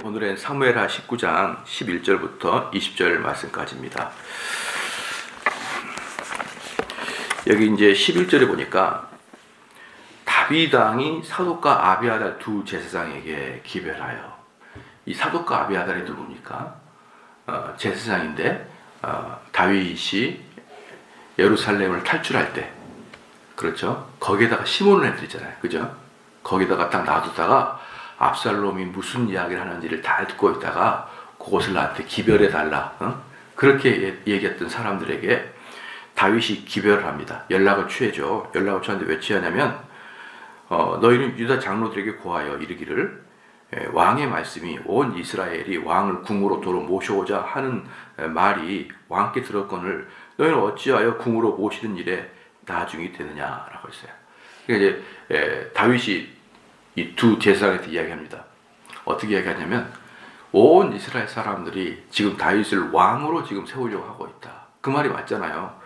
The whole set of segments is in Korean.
오늘은 사무엘하 19장 11절부터 20절 말씀까지입니다. 여기 이제 11절에 보니까 다윗 왕이 사독과 아비아달 두 제사장에게 기별하여, 이 사독과 아비아달이 누굽니까? 제사장인데 다윗이 예루살렘을 탈출할 때, 그렇죠? 거기에다가 시몬을 해드리잖아요, 그죠? 거기다가 딱 놔두다가 압살롬이 무슨 이야기를 하는지를 다 듣고 있다가 그것을 나한테 기별해 달라, 그렇게 얘기했던 사람들에게 다윗이 기별을 합니다. 연락을 취해줘. 연락을 취하는데 왜 취하냐면 너희는 유다 장로들에게 고하여 이르기를, 왕의 말씀이 온 이스라엘이 왕을 궁으로 도로 모셔오자 하는 말이 왕께 들었거늘 너희는 어찌하여 궁으로 모시는 일에 나중이 되느냐라고 했어요. 그러니까 이제 다윗이 이 두 제사장한테 이야기합니다. 어떻게 이야기하냐면 온 이스라엘 사람들이 지금 다윗을 왕으로 지금 세우려고 하고 있다. 그 말이 맞잖아요.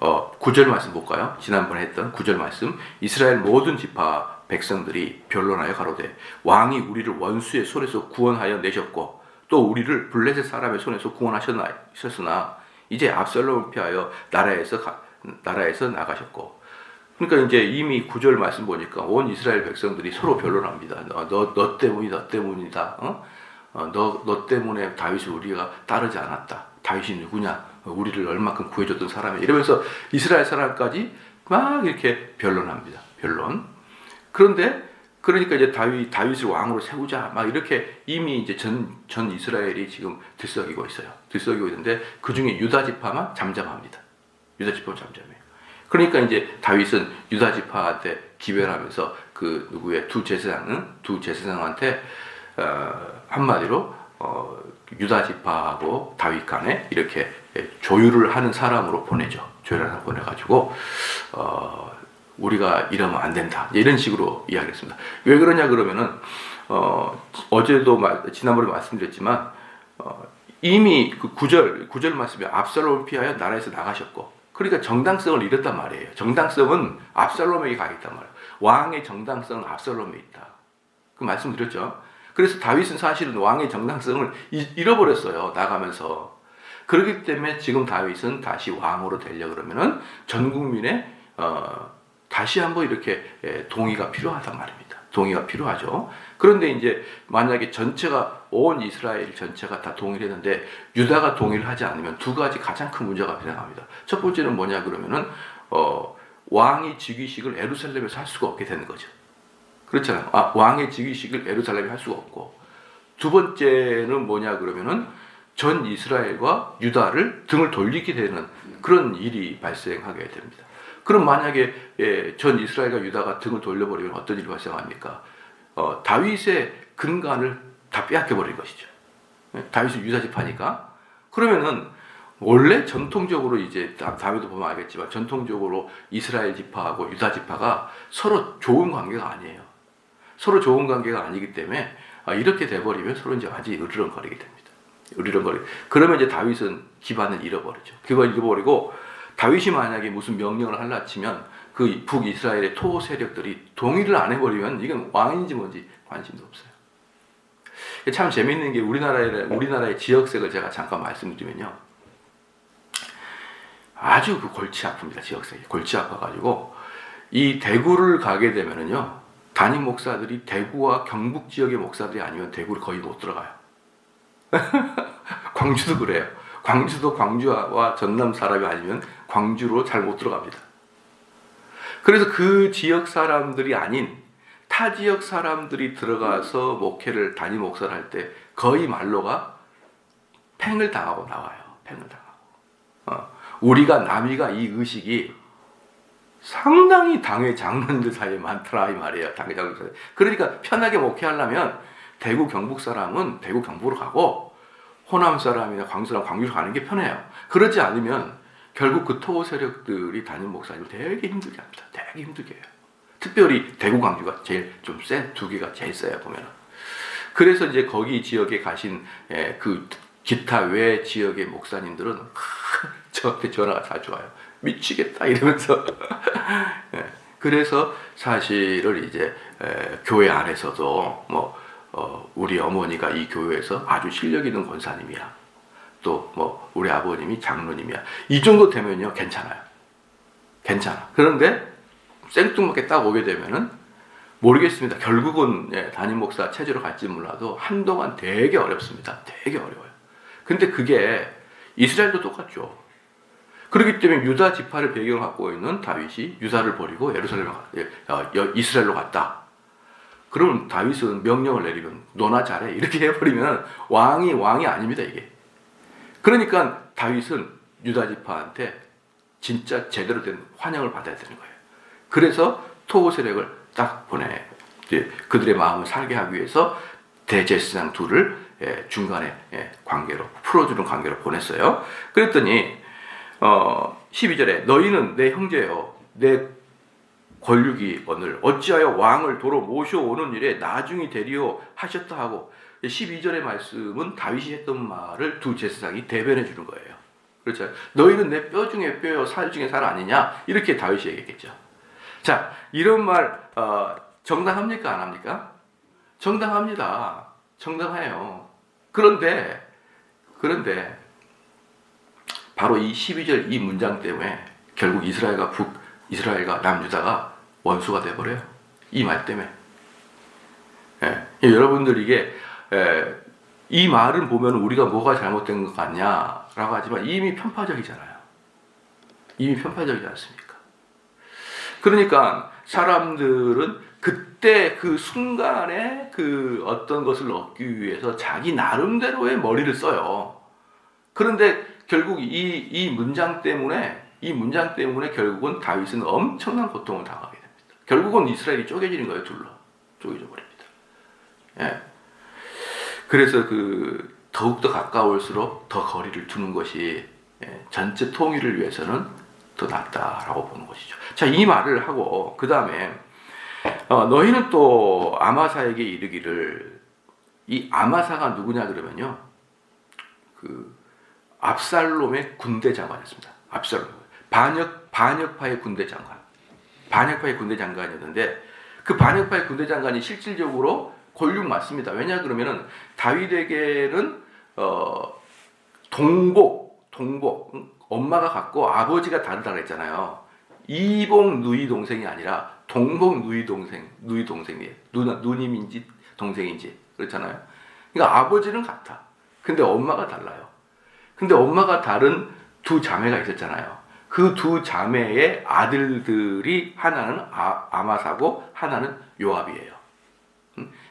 9절 말씀 볼까요? 지난번에 했던 9절 말씀. 이스라엘 모든 지파 백성들이 변론하여 가로되 왕이 우리를 원수의 손에서 구원하여 내셨고 또 우리를 블레셋 사람의 손에서 구원하셨으나 이제 압살롬을 피하여 나라에서 나가셨고. 그러니까 이제 이미 9절 말씀 보니까 온 이스라엘 백성들이 서로 변론합니다. 너 때문이다. 너 때문에 다윗을 우리가 따르지 않았다. 다윗이 누구냐? 우리를 얼마큼 구해줬던 사람이야. 이러면서 이스라엘 사람까지 막 이렇게 변론합니다. 변론. 그러니까 이제 다윗을 왕으로 세우자. 막 이렇게 이미 이제 전 이스라엘이 지금 들썩이고 있어요. 들썩이고 있는데 그 중에 유다 지파만 잠잠합니다. 유다 지파만 잠잠해요. 그러니까 이제 다윗은 유다 지파한테 기별하면서 그 누구의 두 제사장한테 한마디로 유다 지파하고 다윗 간에 이렇게 조율을 하는 사람으로 보내죠. 조율을 하나 보내가지고 우리가 이러면 안 된다. 이런 식으로 이야기했습니다. 왜 그러냐 그러면은 어제도 지난번에 말씀드렸지만 이미 그 9절 말씀에 압살롬을 피하여 나라에서 나가셨고, 그러니까 정당성을 잃었단 말이에요. 정당성은 압살롬에게 가 있단 말이에요. 왕의 정당성은 압살롬에 있다. 그 말씀드렸죠. 그래서 다윗은 사실은 왕의 정당성을 잃어버렸어요. 나가면서. 그렇기 때문에 지금 다윗은 다시 왕으로 되려고 그러면은 전 국민의 다시 한번 이렇게 동의가 필요하단 말입니다. 동의가 필요하죠. 그런데 이제 만약에 온 이스라엘 전체가 다 동의를 했는데 유다가 동의를 하지 않으면 두 가지 가장 큰 문제가 발생합니다. 첫 번째는 뭐냐 그러면은 왕이 즉위식을 예루살렘에서 할 수가 없게 되는 거죠. 그렇잖아요. 왕의 즉위식을 예루살렘에 할 수가 없고, 두 번째는 뭐냐 그러면은 전 이스라엘과 유다를 등을 돌리게 되는 그런 일이 발생하게 됩니다. 그럼 만약에 전 이스라엘과 유다가 등을 돌려버리면 어떤 일이 발생합니까? 다윗의 근간을 다 빼앗겨버린 것이죠. 다윗은 유다 지파니까. 그러면은 원래 전통적으로 이제 다윗도 보면 알겠지만 전통적으로 이스라엘 지파하고 유다 지파가 서로 좋은 관계가 아니에요. 서로 좋은 관계가 아니기 때문에 이렇게 돼버리면 서로 이제 완전히 으르렁거리게 됩니다. 그러면 이제 다윗은 기반을 잃어버리죠. 기반을 잃어버리고 다윗이 만약에 무슨 명령을 하려 치면 그 북이스라엘의 토 세력들이 동의를 안 해버리면 이건 왕인지 뭔지 관심도 없어요. 참 재밌는 게 우리나라의 지역색을 제가 잠깐 말씀드리면요. 아주 골치 아픕니다. 지역색이. 골치 아파가지고 이 대구를 가게 되면은요. 담임 목사들이 대구와 경북 지역의 목사들이 아니면 대구를 거의 못 들어가요. 광주도 그래요. 광주도 광주와 전남 사람이 아니면 광주로 잘 못 들어갑니다. 그래서 그 지역 사람들이 아닌 타 지역 사람들이 들어가서 목회를 담임 목사를 할 때 거의 말로가 팽을 당하고 나와요. 팽을 당하고. 우리가 남이가 이 의식이 상당히 당회 장로님들 사이에 많더라 이 말이에요. 당회 장로님들 사이에. 그러니까 편하게 목회하려면 대구 경북 사람은 대구 경북으로 가고 호남 사람이나 광주 사람 광주로 가는 게 편해요. 그러지 않으면 결국 그 토 세력들이 담임 목사님을 되게 힘들게 합니다. 되게 힘들게 해요. 특별히 대구 광주가 제일 좀 센 두 개가 제일 세요 보면은. 그래서 이제 거기 지역에 가신 그 기타 외 지역의 목사님들은 저한테 전화가 자주 와요. 미치겠다 이러면서. 그래서 사실을 이제 교회 안에서도 뭐 우리 어머니가 이 교회에서 아주 실력 있는 권사님이야. 또 뭐 우리 아버님이 장로님이야. 이 정도 되면요 괜찮아요. 괜찮아. 그런데 생뚱맞게 딱 오게 되면은 모르겠습니다. 결국은 담임 목사 체제로 갈지 몰라도 한동안 되게 어렵습니다. 되게 어려워요. 근데 그게 이스라엘도 똑같죠. 그렇기 때문에 유다 지파를 배경으로 갖고 있는 다윗이 유다를 버리고 이스라엘로 갔다. 그러면 다윗은 명령을 내리면 너나 잘해 이렇게 해버리면 왕이 아닙니다 이게. 그러니까 다윗은 유다 지파한테 진짜 제대로 된 환영을 받아야 되는 거예요. 그래서 토호세력을 딱 보내 그들의 마음을 살게 하기 위해서 대제사장 둘을 중간에 관계로 풀어주는 관계로 보냈어요. 그랬더니 12절에 너희는 내 형제여 내 권력이 오늘 어찌하여 왕을 도로 모셔오는 일에 나중이 되리오 하셨다 하고 12절의 말씀은 다윗이 했던 말을 두 제사장이 대변해 주는 거예요. 그렇죠. 너희는 내 뼈 중에 뼈요 살 중에 살 아니냐 이렇게 다윗이 얘기했겠죠. 자 이런 말 정당합니까 안 합니까? 정당합니다. 정당해요. 그런데 바로 이 12절 이 문장 때문에 결국 이스라엘과 남유다가 원수가 돼버려요. 이 말 때문에. 여러분들 이게 이 말을 보면 우리가 뭐가 잘못된 것 같냐라고 하지만 이미 편파적이잖아요. 이미 편파적이지 않습니까? 그러니까 사람들은 그때 그 순간에 그 어떤 것을 얻기 위해서 자기 나름대로의 머리를 써요. 그런데 결국 이 문장 때문에 결국은 다윗은 엄청난 고통을 당하게 됩니다. 결국은 이스라엘이 쪼개지는 거예요. 둘로 쪼개져 버립니다. 그래서 더욱더 가까울수록 더 거리를 두는 것이 전체 통일을 위해서는 더 낫다라고 보는 것이죠. 자, 이 말을 하고 그 다음에 너희는 또 아마사에게 이르기를 이 아마사가 누구냐 그러면요 압살롬의 군대 장관이었습니다. 압살롬 반역파의 군대 장관이었는데 그 반역파의 군대 장관이 실질적으로 권력 맞습니다. 왜냐 그러면은 다윗에게는 동복 엄마가 같고 아버지가 다르다고 했잖아요. 이복 누이 동생이 아니라 동복 누이 동생이에요. 누님인지 동생인지 그렇잖아요. 그러니까 아버지는 같아. 근데 엄마가 달라요. 근데 엄마가 다른 두 자매가 있었잖아요. 그 두 자매의 아들들이 하나는 아마사고 하나는 요압이에요.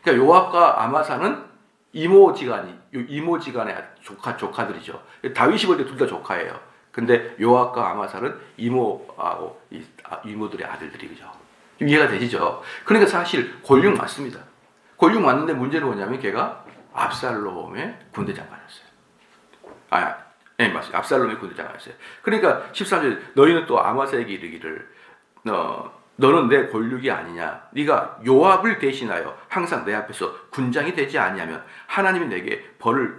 그러니까 요압과 아마사는 이모지간의 조카들이죠. 다윗이 볼 때 둘 다 조카예요. 근데 요압과 아마사는 이모들의 아들들이 그죠. 이해가 되시죠? 그러니까 사실 권력 맞습니다. 권력 맞는데 문제는 뭐냐면 걔가 압살롬의 군대 장관이었어요. 맞습니다. 압살롬의 군대 장관이었어요. 그러니까 13절 너희는 또 아마사에게 이르기를 너는 내 권력이 아니냐. 네가 요압을 대신하여 항상 내 앞에서 군장이 되지 아니하면 하나님이 내게 벌을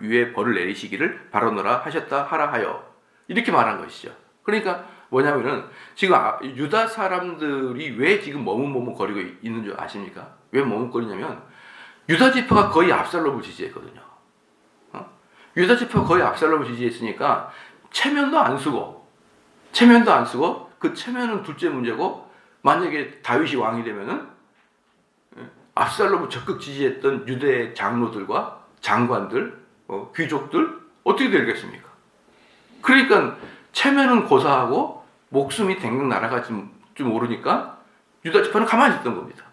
내리시기를 바라노라 하셨다 하라 하여 이렇게 말한 것이죠. 그러니까 뭐냐면은 지금 유다 사람들이 왜 지금 머뭇거리고 있는 줄 아십니까? 왜 머뭇거리냐면 유다 지파가 거의 압살롬을 지지했거든요. 유다 지파가 거의 압살롬을 지지했으니까 체면도 안 쓰고 그 체면은 둘째 문제고 만약에 다윗이 왕이 되면은 압살롬을 적극 지지했던 유대의 장로들과 장관들, 귀족들 어떻게 되겠습니까? 그러니까 체면은 고사하고 목숨이 댕강 날아갈지 모르니까 유다 지파는 가만히 있던 겁니다.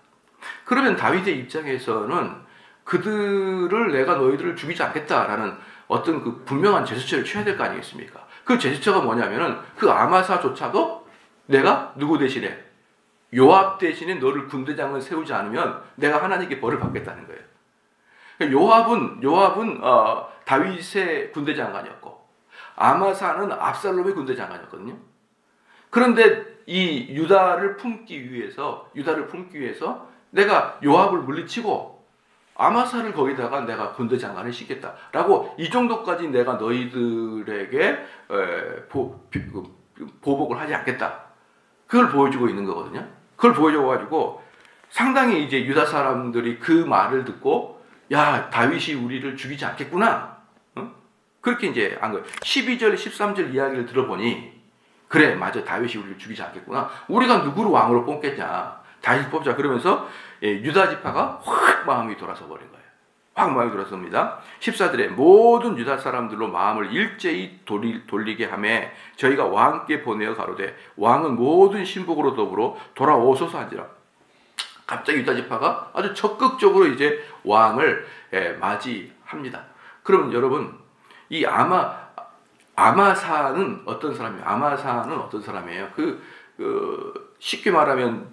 그러면 다윗의 입장에서는 그들을 내가 너희들을 죽이지 않겠다라는 어떤 그 분명한 제스처를 취해야 될 거 아니겠습니까? 그 제스처가 뭐냐면은 그 아마사조차도 내가 누구 대신에 요압 대신에 너를 군대장을 세우지 않으면 내가 하나님께 벌을 받겠다는 거예요. 요압은 다윗의 군대 장관이었고 아마사는 압살롬의 군대 장관이었거든요. 그런데 이 유다를 품기 위해서 내가 요압을 물리치고 아마사를 거기다가 내가 군대 장관을 시켰다라고 이 정도까지 내가 너희들에게 보복을 하지 않겠다. 그걸 보여주고 있는 거거든요. 그걸 보여줘가지고 상당히 이제 유다 사람들이 그 말을 듣고 야, 다윗이 우리를 죽이지 않겠구나. 어? 그렇게 이제 한 거예요. 12절, 13절 이야기를 들어보니 그래, 맞아, 다윗이 우리를 죽이지 않겠구나. 우리가 누구를 왕으로 뽑겠냐. 다윗 뽑자. 그러면서 유다 지파가 확 마음이 돌아서 버린 거예요. 확 마음이 돌아섭니다. 14절에 모든 유다 사람들로 마음을 일제히 돌리게 하며 저희가 왕께 보내어 가로되 왕은 모든 신복으로 더불어 돌아오소서 한지라. 갑자기 유다 지파가 아주 적극적으로 이제 왕을 맞이합니다. 그러면 여러분, 이 아마사는 어떤 사람이에요? 아마사는 어떤 사람이에요? 쉽게 말하면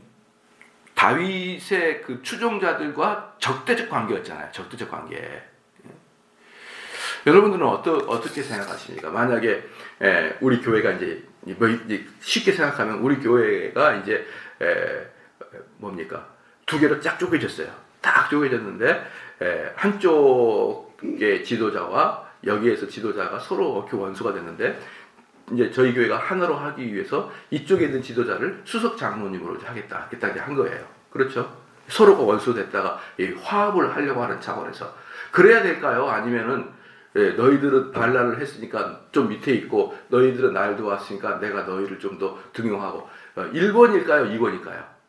다윗의 그 추종자들과 적대적 관계였잖아요. 적대적 관계. 여러분들은 어떻게 생각하십니까? 만약에 우리 교회가 이제 쉽게 생각하면 우리 교회가 이제 뭡니까? 두 개로 쫙 쪼개졌어요. 딱 쪼개졌는데 한쪽의 지도자와 여기에서 지도자가 서로 이렇게 원수가 됐는데 이제 저희 교회가 하나로 하기 위해서 이쪽에 있는 지도자를 수석 장로님으로 하겠다 이제 한 거예요. 그렇죠? 서로가 원수됐다가 화합을 하려고 하는 차원에서 그래야 될까요? 아니면은 너희들은 반란을 했으니까 좀 밑에 있고 너희들은 날 도왔으니까 내가 너희를 좀 더 등용하고 1번일까요? 2번일까요?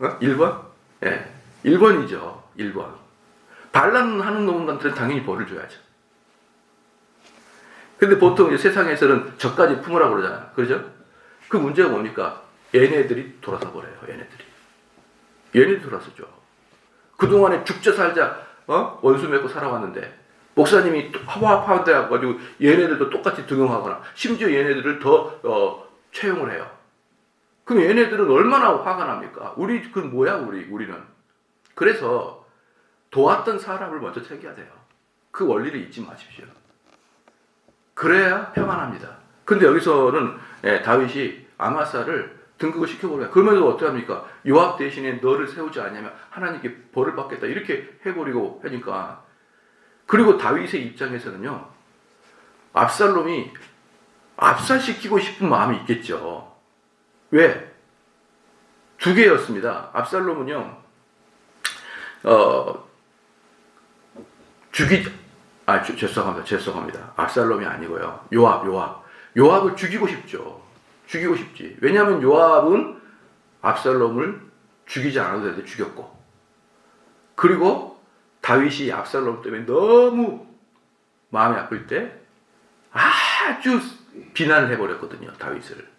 1번? 예, 1번이죠. 1번. 반란하는 놈들은 당연히 벌을 줘야죠. 근데 보통 세상에서는 저까지 품으라고 그러잖아요. 그렇죠? 그 문제가 뭡니까? 얘네들이 돌아서 버려요. 얘네들이 돌아서죠. 그동안에 죽자 살자 원수 맺고 살아왔는데 목사님이 화합한다 해가지고 얘네들도 똑같이 등용하거나 심지어 얘네들을 더 채용을 해요. 그럼 얘네들은 얼마나 화가 납니까? 우리는. 그래서 도왔던 사람을 먼저 챙겨야 돼요. 그 원리를 잊지 마십시오. 그래야 평안합니다. 근데 여기서는 다윗이 아마사를 등극을 시켜버려요. 그러면서 어떻게 합니까? 요압 대신에 너를 세우지 않냐면 하나님께 벌을 받겠다 이렇게 해버리고 하니까. 그리고 다윗의 입장에서는요, 압살롬이 압살시키고 싶은 마음이 있겠죠. 왜? 두 개였습니다. 압살롬은요, 죄송합니다. 압살롬이 아니고요. 요압을 죽이고 싶죠. 죽이고 싶지. 왜냐하면 요압은 압살롬을 죽이지 않아도 되는데 죽였고, 그리고 다윗이 압살롬 때문에 너무 마음이 아플 때 아주 비난을 해버렸거든요. 다윗을.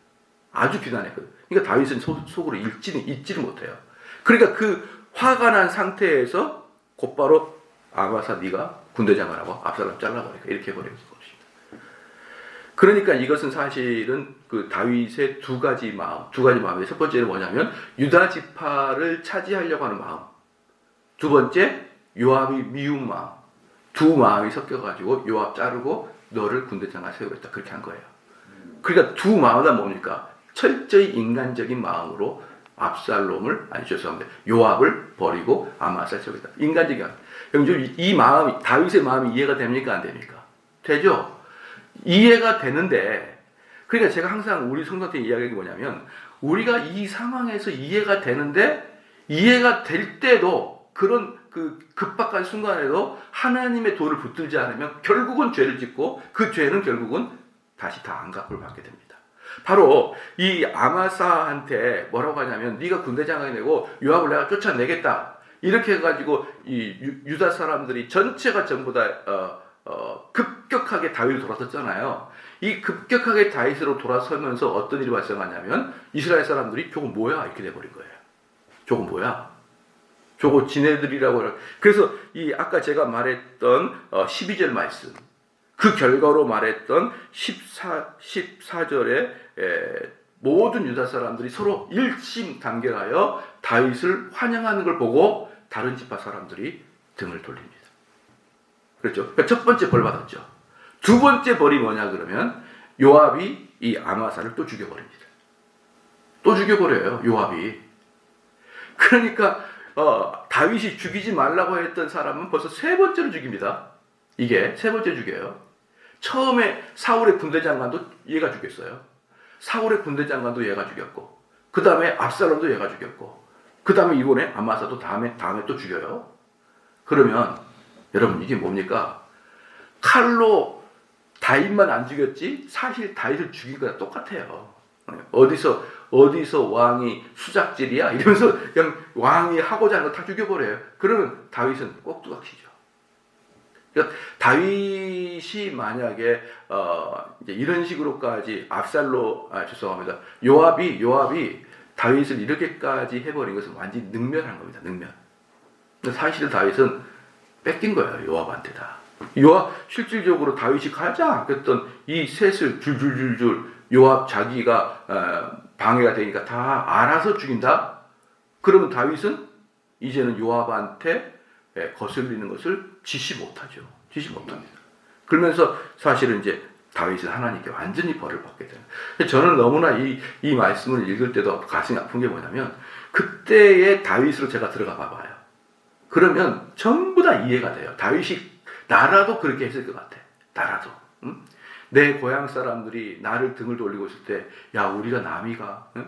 아주 비난했거든요. 그러니까 다윗은 속으로 잊지를 못해요. 그러니까 그 화가 난 상태에서 곧바로 아마사 네가 군대 장관하고 압살롬 잘라버리니까 이렇게 해버린 것입니다. 그러니까 이것은 사실은 그 다윗의 두 가지 마음의 첫 번째는 뭐냐면 유다 지파를 차지하려고 하는 마음. 두 번째 요압이 미운 마음. 두 마음이 섞여가지고 요압 자르고 너를 군대 장관 세우겠다 그렇게 한 거예요. 그러니까 두 마음은 뭡니까? 철저히 인간적인 마음으로 요압을 버리고 아마사를 세우겠다. 인간적인 마음. 이 마음이 다윗의 마음이 이해가 됩니까? 안 됩니까? 되죠. 이해가 되는데, 그러니까 제가 항상 우리 성도한테 이야기하는 게 뭐냐면 우리가 이 상황에서 이해가 되는데 이해가 될 때도 그런 그 급박한 순간에도 하나님의 도를 붙들지 않으면 결국은 죄를 짓고 그 죄는 결국은 다시 다 안갚을 받게 됩니다. 바로 이 아마사한테 뭐라고 하냐면 네가 군대 장관이 되고 요압을 내가 쫓아내겠다 이렇게 해가지고 이 유다 사람들이 전체가 전부 다 급격하게 다윗을 돌아섰잖아요. 이 급격하게 다윗으로 돌아서면서 어떤 일이 발생하냐면 이스라엘 사람들이 저거 뭐야 이렇게 돼버린 거예요. 저거 뭐야? 저거 지네들이라고. 그래서 이 아까 제가 말했던 12절 말씀, 그 결과로 말했던 14절에 모든 유다 사람들이 서로 일심단결하여 다윗을 환영하는 걸 보고 다른 지파 사람들이 등을 돌립니다. 그렇죠? 그러니까 첫 번째 벌 받았죠. 두 번째 벌이 뭐냐 그러면 요압이 이 아마사를 또 죽여버립니다. 또 죽여버려요. 요압이. 그러니까 다윗이 죽이지 말라고 했던 사람은 벌써 세 번째로 죽입니다. 이게 세 번째 죽여요. 처음에 사울의 군대 장관도 얘가 죽였어요. 사울의 군대 장관도 얘가 죽였고, 그 다음에 압살롬도 얘가 죽였고, 그 다음에 이번에 아마사도 다음에 또 죽여요. 그러면 여러분 이게 뭡니까? 칼로 다윗만 안 죽였지 사실 다윗을 죽인 거랑 똑같아요. 어디서 왕이 수작질이야 이러면서 그냥 왕이 하고자 하는 거 다 죽여버려요. 그러면 다윗은 꼭두각시죠. 그러니까 다윗이 만약에 이제 이런 식으로까지 죄송합니다. 요압이 다윗을 이렇게까지 해버린 것은 완전히 능멸한 겁니다. 능멸. 사실은 다윗은 뺏긴 거예요. 요압한테 다. 실질적으로 다윗이 가장 아꼈던 이 셋을 줄줄줄줄 요압 자기가 방해가 되니까 다 알아서 죽인다. 그러면 다윗은 이제는 요압한테 거슬리는 것을 지시 못하죠. 지시 못합니다. 그러면서 사실은 이제 다윗은 하나님께 완전히 벌을 받게 돼요. 저는 너무나 이 말씀을 읽을 때도 가슴이 아픈 게 뭐냐면 그때의 다윗으로 제가 들어가 봐봐요. 그러면 전부 다 이해가 돼요. 다윗이 나라도 그렇게 했을 것 같아. 나라도. 응? 내 고향 사람들이 나를 등을 돌리고 있을 때, 야, 우리가 남이가, 응?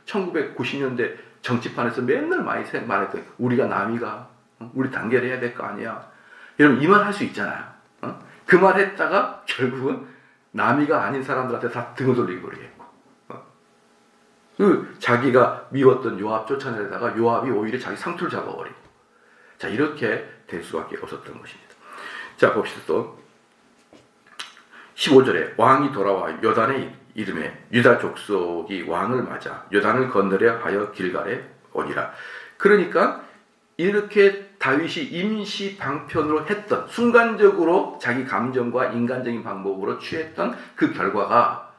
1990년대 정치판에서 맨날 많이 말했던, 우리가 남이가, 응? 우리 단결해야 될 거 아니야. 여러분, 이 말 할 수 있잖아요. 응? 그 말 했다가 결국은 남이가 아닌 사람들한테 다 등을 돌리고 버리겠고. 자기가 미웠던 요압 쫓아내다가 요압이 오히려 자기 상투를 잡아버리고. 자, 이렇게 될 수밖에 없었던 것입니다. 자, 봅시다 또. 15절에 왕이 돌아와 요단의 이름에 유다 족속이 왕을 맞아 요단을 건너려 하여 길갈에 오니라. 그러니까 이렇게 다윗이 임시 방편으로 했던 순간적으로 자기 감정과 인간적인 방법으로 취했던 그 결과가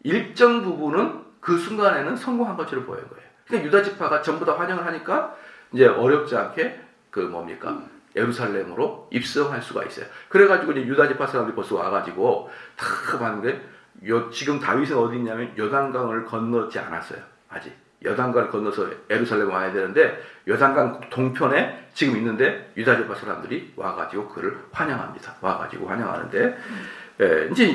일정 부분은 그 순간에는 성공한 것처럼 보여요. 그러니까 유다 지파가 전부 다 환영을 하니까 이제 어렵지 않게 예루살렘으로 입성할 수가 있어요. 그래가지고 이제 유다 지파 사람들이 벌써 와가지고 다 봤는데 지금 다윗은 어디 있냐면 요단강을 건너지 않았어요. 아직 요단강을 건너서 예루살렘 와야 되는데 요단강 동편에 지금 있는데 유다 지파 사람들이 와가지고 그를 환영합니다. 와가지고 환영하는데 이제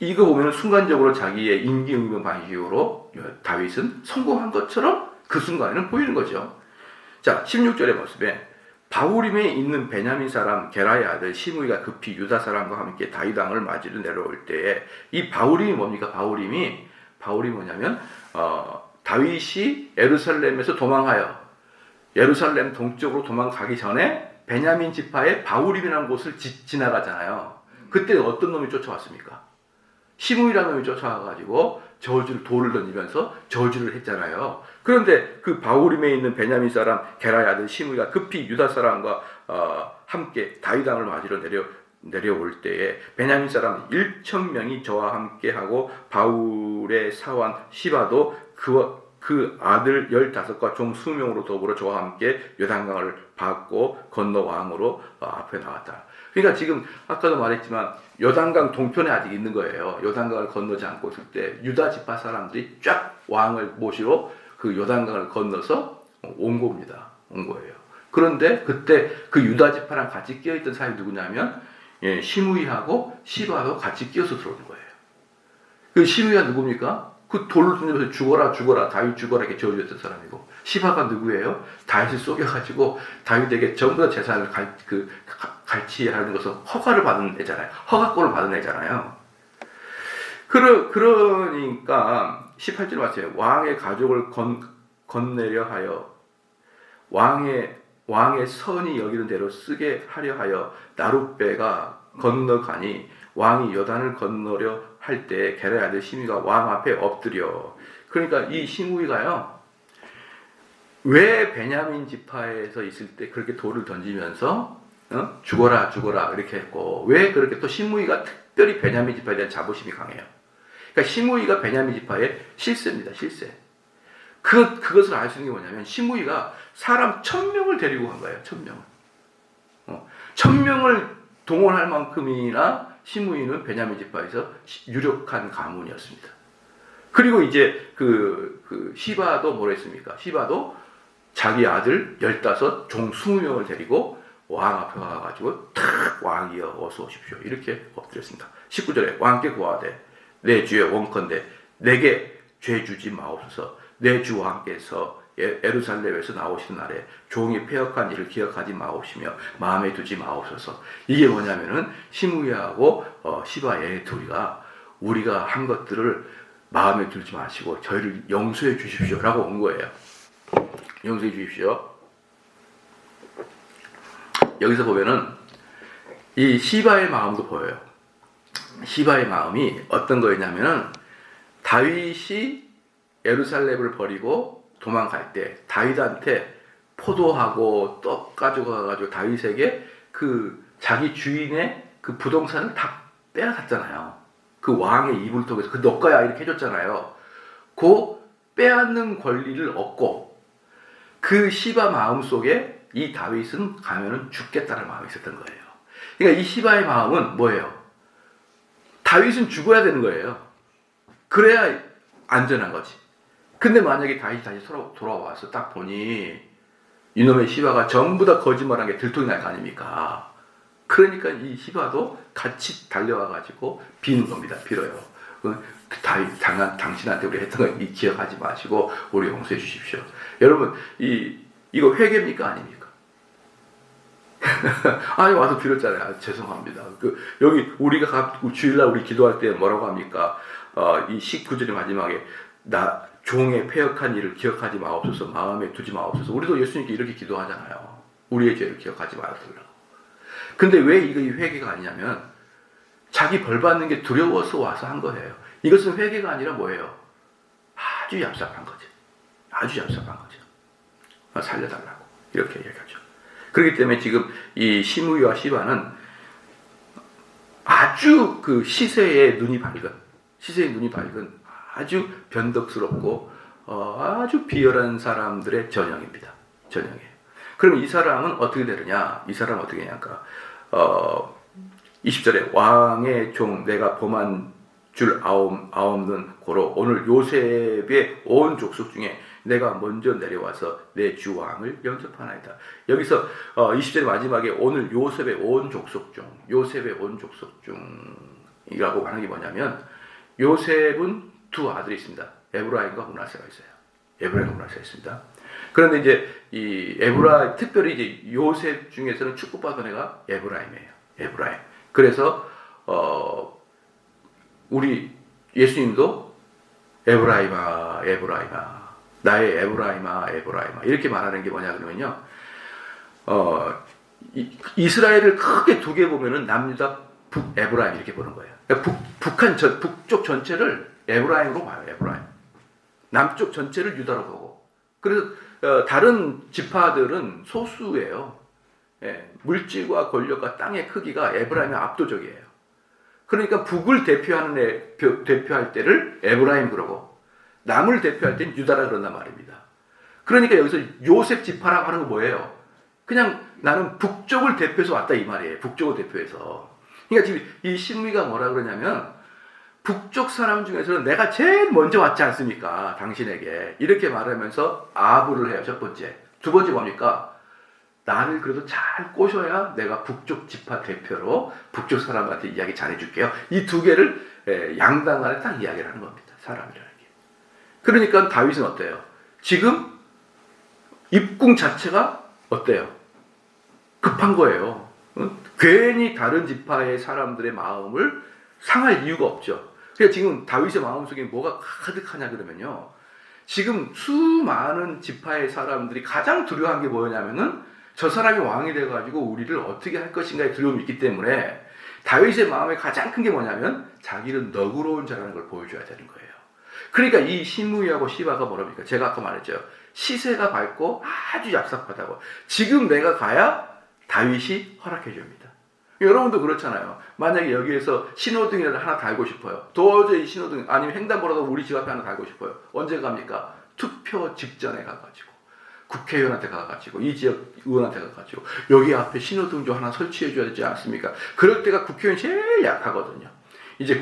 이거 보면 순간적으로 자기의 임기응변 방식으로 다윗은 성공한 것처럼 그 순간에는 보이는 거죠. 자, 16절의 모습에 바후림에 있는 베냐민 사람 게라의 아들 시므이가 급히 유다 사람과 함께 다윗 왕을 맞이로 내려올 때에 이 바후림이 뭡니까? 바후림이 뭐냐면 다윗이 예루살렘에서 도망하여 예루살렘 동쪽으로 도망가기 전에 베냐민 지파의 바후림이라는 곳을 지나가잖아요. 그때 어떤 놈이 쫓아왔습니까? 시므이라는 놈이 쫓아와가지고 돌을 던지면서 저주를 했잖아요. 그런데 그 바후림에 있는 베냐민 사람 게라의 아들 시므이가 급히 유다 사람과 함께 다윗 왕을 맞으러 내려올 때에 베냐민 사람 1,000명이 저와 함께하고 바울의 사환 시바도 그 아들 15과 종 20명으로 더불어 저와 함께 요단강을 밟고 건너 왕으로 앞에 나왔다. 그러니까 지금 아까도 말했지만 요단강 동편에 아직 있는 거예요. 요단강을 건너지 않고 있을 때 유다 지파 사람들이 쫙 왕을 모시러 그 요단강을 건너서 온 겁니다. 온 거예요. 그런데 그때 그 유다 지파랑 같이 끼어있던 사람이 누구냐면 시므이하고 시바도 같이 끼어서 들어오는 거예요. 그 시므이가 누굽니까? 그 돌을 던지면서 죽어라 다윗 죽어라 이렇게 저주했던 사람이고, 시바가 누구예요? 다윗을 속여가지고 다윗에게 전부 다 재산을 갈취하는 것을 허가를 받은 애잖아요. 허가권을 받은 애잖아요. 그러니까 18절 맞아요. 왕의 가족을 건네려 하여 왕의 선이 여기는 대로 쓰게 하려 하여 나룻배가 건너가니 왕이 요단을 건너려 할 때 게라의 아들 시므이가 왕 앞에 엎드려. 그러니까 이 시므이가요, 왜 베냐민 지파에서 있을 때 그렇게 돌을 던지면서 죽어라 이렇게 했고, 왜 그렇게 또 시므이가 특별히 베냐민 지파에 대한 자부심이 강해요. 그러니까 시므이가 베냐민 지파의 실세입니다. 실세. 그것을 알 수 있는 게 뭐냐면 시므이가 사람 1,000명을 데리고 간 거예요. 1,000명을. 1,000명을 동원할 만큼이나 시므이는 베냐민 지파에서 유력한 가문이었습니다. 그리고 이제 그 시바도 뭐라 했습니까? 시바도 자기 아들 15, 종 20명을 데리고 왕 앞에 가가지고 탁 왕이여 어서 오십시오 이렇게 엎드렸습니다. 19절에 왕께 고하되 내 주의 원컨대 내게 죄 주지 마옵소서. 내 주 왕께서 예루살렘에서 나오시는 날에 종이 패역한 일을 기억하지 마옵시며 마음에 두지 마옵소서. 이게 뭐냐면은 시므야하고 시바의 둘이가 우리가 한 것들을 마음에 두지 마시고 저희를 용서해 주십시오라고 온 거예요. 용서해 주십시오. 여기서 보면은 이 시바의 마음도 보여요. 시바의 마음이 어떤 거였냐면은 다윗이 예루살렘을 버리고 도망갈 때 다윗한테 포도하고 떡 가져가가지고 다윗에게 그 자기 주인의 그 부동산을 다 빼앗았잖아요. 그 왕의 입을 통해서 그 너 거야 이렇게 해줬잖아요. 그 빼앗는 권리를 얻고 그 시바 마음 속에 이 다윗은 가면은 죽겠다는 마음이 있었던 거예요. 그러니까 이 시바의 마음은 뭐예요? 다윗은 죽어야 되는 거예요. 그래야 안전한 거지. 근데 만약에 다윗이 다시 돌아와서 딱 보니 이놈의 시바가 전부 다 거짓말한 게 들통이 날 거 아닙니까? 그러니까 이 시바도 같이 달려와가지고 비는 겁니다. 빌어요. 다윗 당신한테 우리 했던 거 기억하지 마시고 우리 용서해 주십시오. 여러분 이거 회개입니까 아닙니까? 아니 와서 빌었잖아요. 죄송합니다. 여기 우리가 주일날 우리 기도할 때 뭐라고 합니까? 이 19절의 마지막에 나 종의 패역한 일을 기억하지 마옵소서 마음에 두지 마옵소서. 우리도 예수님께 이렇게 기도하잖아요. 우리의 죄를 기억하지 마옵소서. 근데 왜 이거 회개가 아니냐면 자기 벌 받는 게 두려워서 와서 한 거예요. 이것은 회개가 아니라 뭐예요? 아주 얍삽한 거죠. 아주 얍삽한 거죠. 살려달라고 이렇게 얘기하죠. 그렇기 때문에 지금 이 시므이와 시바는 아주 그 시세의 눈이 밝은 아주 변덕스럽고 아주 비열한 사람들의 전형입니다. 전형이에요. 그럼 이 사람은 어떻게 되느냐? 이 사람은 어떻게 되냐니까 20절에 왕의 종 내가 범한 줄 아옵는 고로 오늘 요셉의 온 족속 중에 내가 먼저 내려와서 내 주 왕을 영접하나이다. 여기서 20절의 마지막에 오늘 요셉의 온 족속 중이라고 하는 게 뭐냐면 요셉은 두 아들이 있습니다. 에브라임과 므낫세가 있습니다. 그런데 이제 이 특별히 이제 요셉 중에서는 축복받은 애가 에브라임이에요. 에브라임. 그래서 우리 예수님도 에브라임아 나의 에브라임아 이렇게 말하는 게 뭐냐 그러면요. 이스라엘을 크게 두 개 보면은 남유다 북에브라임 이렇게 보는 거예요. 그러니까 북쪽 전체를 에브라임으로 봐요. 에브라임. 남쪽 전체를 유다로 보고. 그래서 다른 지파들은 소수예요. 예, 물질과 권력과 땅의 크기가 에브라임이 압도적이에요. 그러니까 북을 대표할 때를 에브라임 그러고 남을 대표할 때는 유다라 그런단 말입니다. 그러니까 여기서 요셉 지파라고 하는 건 뭐예요? 그냥 나는 북쪽을 대표해서 왔다 이 말이에요. 북쪽을 대표해서. 그러니까 지금 이 신미가 뭐라 그러냐면 북쪽 사람 중에서는 내가 제일 먼저 왔지 않습니까? 당신에게. 이렇게 말하면서 아부를 해요. 첫 번째. 두 번째 뭡니까? 나를 그래도 잘 꼬셔야 내가 북쪽 지파 대표로 북쪽 사람한테 이야기 잘해줄게요. 이 두 개를 양당간에 딱 이야기를 하는 겁니다. 사람이라는 게. 그러니까 다윗은 어때요? 지금 입궁 자체가 어때요? 급한 거예요. 괜히 다른 지파의 사람들의 마음을 상할 이유가 없죠. 그러니까 지금 다윗의 마음속에 뭐가 가득하냐 그러면요. 지금 수많은 지파의 사람들이 가장 두려워한 게 뭐냐면은 저 사람이 왕이 돼가지고 우리를 어떻게 할 것인가에 두려움이 있기 때문에 다윗의 마음에 가장 큰 게 뭐냐면 자기는 너그러운 자라는 걸 보여줘야 되는 거예요. 그러니까 이 시므이하고 시바가 뭐랍니까? 제가 아까 말했죠. 시세가 밝고 아주 얍삽하다고. 지금 내가 가야 다윗이 허락해 줍니다. 여러분도 그렇잖아요. 만약에 여기에서 신호등이라도 하나 달고 싶어요. 도저히 신호등 아니면 횡단보도라도 우리 집 앞에 하나 달고 싶어요. 언제 갑니까? 투표 직전에 가가지고 국회의원한테 가가지고 이 지역 의원한테 가가지고 여기 앞에 신호등 좀 하나 설치해 줘야 되지 않습니까? 그럴 때가 국회의원이 제일 약하거든요. 이제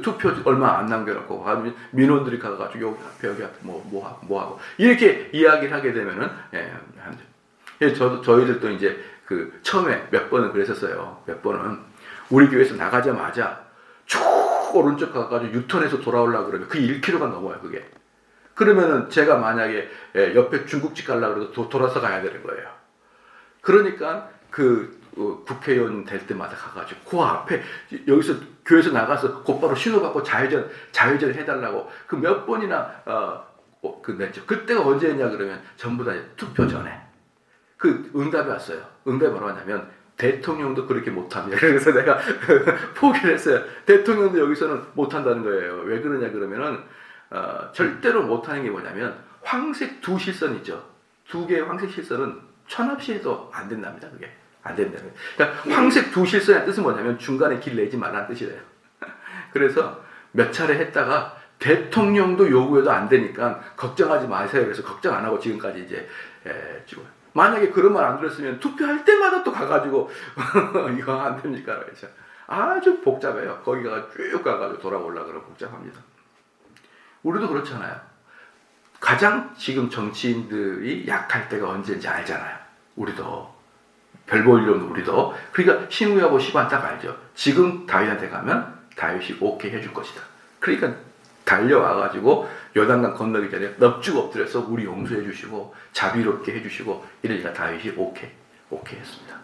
투표 얼마 안 남겨놓고 민원들이 가가지고 여기 앞에 뭐 하고 이렇게 이야기를 하게 되면은 저희들도 이제 그 처음에 몇 번은 그랬었어요. 몇 번은 우리 교회에서 나가자마자 쭉 오른쪽 가가지고 유턴해서 돌아오려고 그러면 그 1km가 넘어요. 그게 그러면은 제가 만약에 옆에 중국집 가려고 그래도 돌아서 가야 되는 거예요. 그러니까 국회의원 될 때마다 가가지고 그 앞에 여기서 교회에서 나가서 곧바로 신호받고 자회전 해달라고 그 몇 번이나 냈죠. 그때가 언제였냐 그러면 전부 다 투표 전에 그 응답이 왔어요. 응답이 뭐라고 하냐면 대통령도 그렇게 못합니다. 그래서 내가 포기를 했어요. 대통령도 여기서는 못한다는 거예요. 왜 그러냐 그러면은 절대로 못하는 게 뭐냐면 황색 두 실선 있죠. 두 개의 황색 실선은 천없이 해도 안 된답니다. 그게 안 된다는 거예요. 그러니까 황색 두 실선의 뜻은 뭐냐면 중간에 길 내지 말라는 뜻이래요. 그래서 몇 차례 했다가 대통령도 요구해도 안 되니까 걱정하지 마세요. 그래서 걱정 안 하고 지금까지 이제 지금 만약에 그런 말 안 들었으면 투표할 때마다 또 가가지고 이거 안 됩니까? 그렇죠. 아주 복잡해요. 거기 쭉 가가지고 돌아오려고 그러면 복잡합니다. 우리도 그렇잖아요. 가장 지금 정치인들이 약할 때가 언제인지 알잖아요. 우리도 별 볼 일 없는 우리도. 그러니까 시므야하고 시바는 딱 알죠. 지금 다윗한테 가면 다윗이 오케이 해줄 것이다. 그러니까 달려와가지고 요단강 건너기 전에 넙죽 엎드려서 우리 용서해 주시고 자비롭게 해주시고 이러니까 다윗이 오케이 했습니다.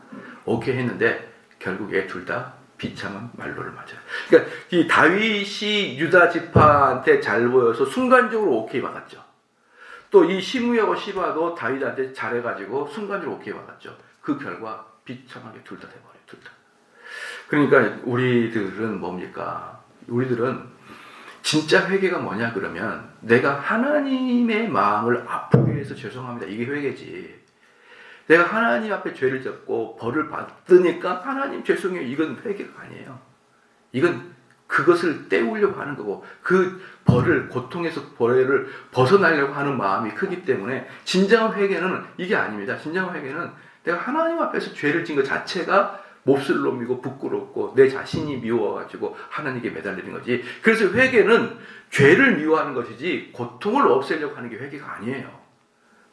오케이 했는데 결국에 둘 다 비참한 말로를 맞아요. 그러니까 이 다윗이 유다 지파한테 잘 보여서 순간적으로 오케이 받았죠. 또 이 시므야와 시바도 다윗한테 잘해가지고 순간적으로 오케이 받았죠. 그 결과 비참하게 둘 다 돼버려요. 둘 다. 그러니까 우리들은 뭡니까? 우리들은 진짜 회개가 뭐냐 그러면 내가 하나님의 마음을 아프게 해서 죄송합니다. 이게 회개지. 내가 하나님 앞에 죄를 졌고 벌을 받으니까 하나님 죄송해요. 이건 회개가 아니에요. 이건 그것을 때우려고 하는 거고 그 고통에서 벌을 벗어나려고 하는 마음이 크기 때문에 진정한 회개는 이게 아닙니다. 진정한 회개는 내가 하나님 앞에서 죄를 진 것 자체가 몹쓸 놈이고 부끄럽고 내 자신이 미워가지고 하나님께 매달리는 거지. 그래서 회개는 죄를 미워하는 것이지 고통을 없애려고 하는 게 회개가 아니에요.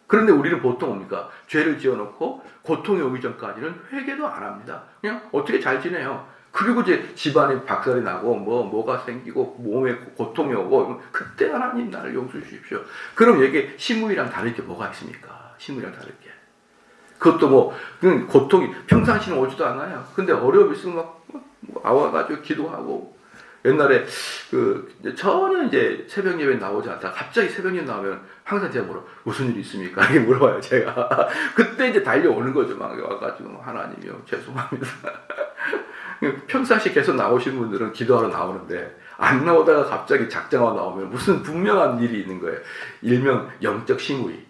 그런데 우리는 보통 뭡니까? 죄를 지어놓고 고통이 오기 전까지는 회개도 안 합니다. 그냥 어떻게 잘 지내요. 그리고 이제 집안에 박살이 나고 뭐가 생기고 몸에 고통이 오고 그때 하나님 나를 용서해 주십시오. 그럼 이게 시므이랑 다를 게 뭐가 있습니까? 시므이랑 다를 게. 그것도 고통이 평상시는 오지도 않아요. 근데 어려움이 있으면 막 와가지고 기도하고 옛날에 전혀 이제 새벽 예배 나오지 않다가 갑자기 새벽 예배 나오면 항상 제가 무슨 일이 있습니까? 이렇게 물어봐요, 제가. 그때 이제 달려오는 거죠. 막 와가지고 하나님이요, 죄송합니다. 평상시 계속 나오신 분들은 기도하러 나오는데 안 나오다가 갑자기 작정하고 나오면 무슨 분명한 일이 있는 거예요. 일명 영적 시므이.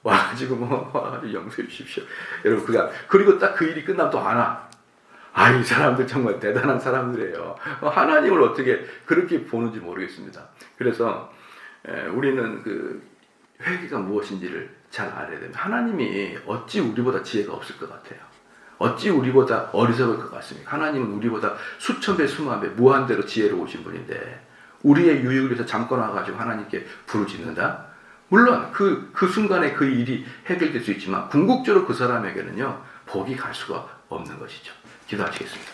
와가지고 와가지고 용서해 주십시오. 여러분 그리고 딱 그 일이 끝나면 또 안 와. 이 사람들 정말 대단한 사람들이에요. 하나님을 어떻게 그렇게 보는지 모르겠습니다. 그래서 우리는 회개가 무엇인지를 잘 알아야 됩니다. 하나님이 어찌 우리보다 지혜가 없을 것 같아요. 어찌 우리보다 어리석을 것 같습니까? 하나님은 우리보다 수천 배, 수만 배, 무한대로 지혜로우신 분인데 우리의 유익을 위해서 잠깐 와가지고 하나님께 부르짖는다? 물론 그 순간에 그 일이 해결될 수 있지만 궁극적으로 그 사람에게는요 복이 갈 수가 없는 것이죠. 기도하시겠습니다.